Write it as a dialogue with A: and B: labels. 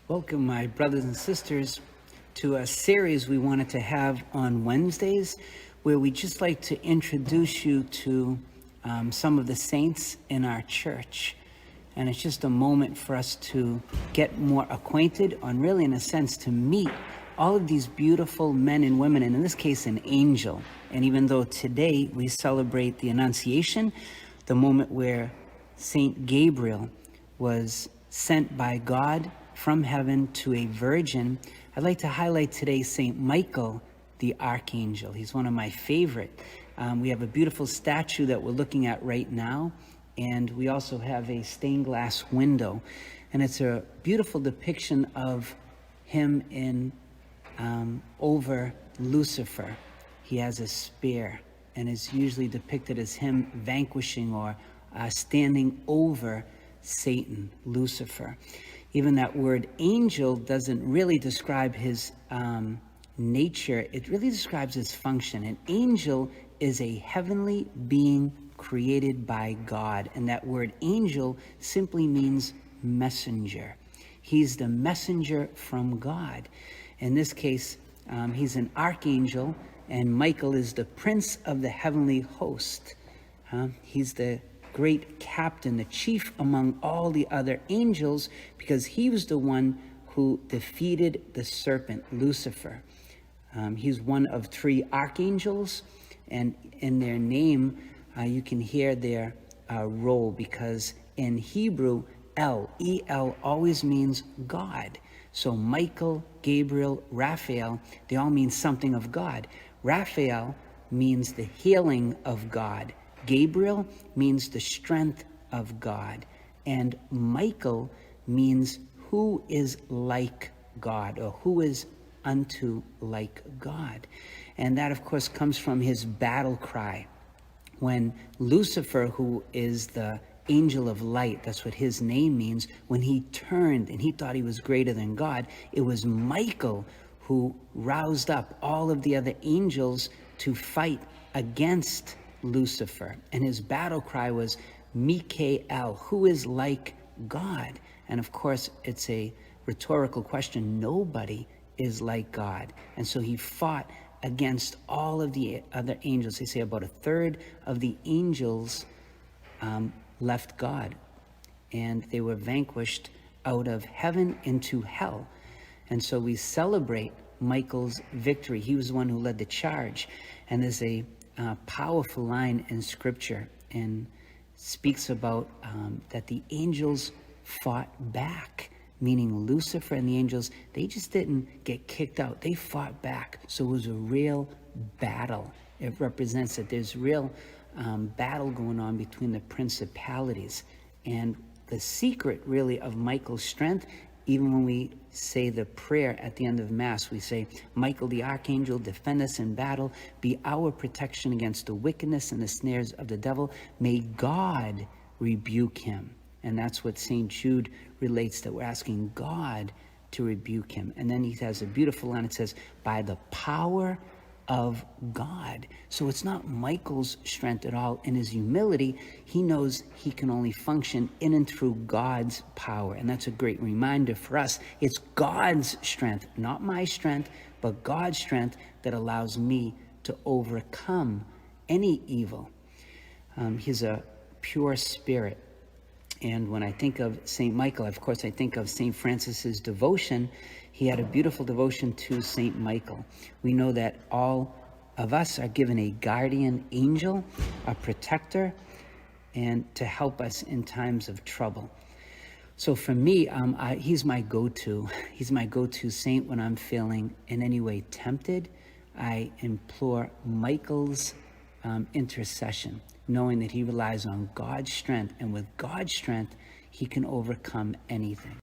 A: Welcome, my brothers and sisters, to a series we wanted to have on Wednesdays, where we just like to introduce you to some of the saints in our church. And it's just a moment for us to get more acquainted on, really, in a sense, to meet all of these beautiful men and women, and in this case, an angel. And even though today we celebrate the Annunciation, the moment where Saint Gabriel was sent by God from heaven to a virgin, I'd like to highlight today St. Michael, the Archangel. He's one of my favorite. We have a beautiful statue that we're looking at right now, and we also have a stained glass window. And it's a beautiful depiction of him in over Lucifer. He has a spear, and is usually depicted as him vanquishing or standing over Satan, Lucifer. Even that word angel doesn't really describe his nature. It really describes his function. An angel is a heavenly being created by God. And that word angel simply means messenger. He's the messenger from God. In this case, he's an archangel, and Michael is the prince of the heavenly host. He's the great captain, the chief among all the other angels, because he was the one who defeated the serpent, Lucifer. He's one of three archangels, and in their name, you can hear their role, because in Hebrew, El always means God. So Michael, Gabriel, Raphael, they all mean something of God. Raphael means the healing of God. Gabriel means the strength of God. And Michael means who is like God, or who is unto like God. And that, of course, comes from his battle cry. When Lucifer, who is the angel of light, that's what his name means, when he turned and he thought he was greater than God, it was Michael who roused up all of the other angels to fight against Lucifer. And his battle cry was Mikael, who is like God. And of course, it's a rhetorical question. Nobody is like God. And so he fought against all of the other angels. They say about a third of the angels left God, and they were vanquished out of heaven into hell. And so we celebrate Michael's victory. He was the one who led the charge. And there's a powerful line in scripture, and speaks about that the angels fought back, meaning Lucifer and the angels, they just didn't get kicked out. They fought back. So it was a real battle. It represents that there's real battle going on between the principalities. And the secret, really, of Michael's strength, even when we say the prayer at the end of Mass, we say, Michael the Archangel, defend us in battle, be our protection against the wickedness and the snares of the devil. May God rebuke him. And that's what St. Jude relates, that we're asking God to rebuke him. And then he has a beautiful line. It says, by the power of God. So it's not Michael's strength at all. In his humility, he knows he can only function in and through God's power. And that's a great reminder for us. It's God's strength, not my strength, but God's strength that allows me to overcome any evil. He's a pure spirit. And when I think of St. Michael, of course, I think of St. Francis's devotion. He had a beautiful devotion to St. Michael. We know that all of us are given a guardian angel, a protector, and to help us in times of trouble. So for me, he's my go-to. He's my go-to saint when I'm feeling in any way tempted. I implore Michael's intercession, knowing that he relies on God's strength, and with God's strength, he can overcome anything.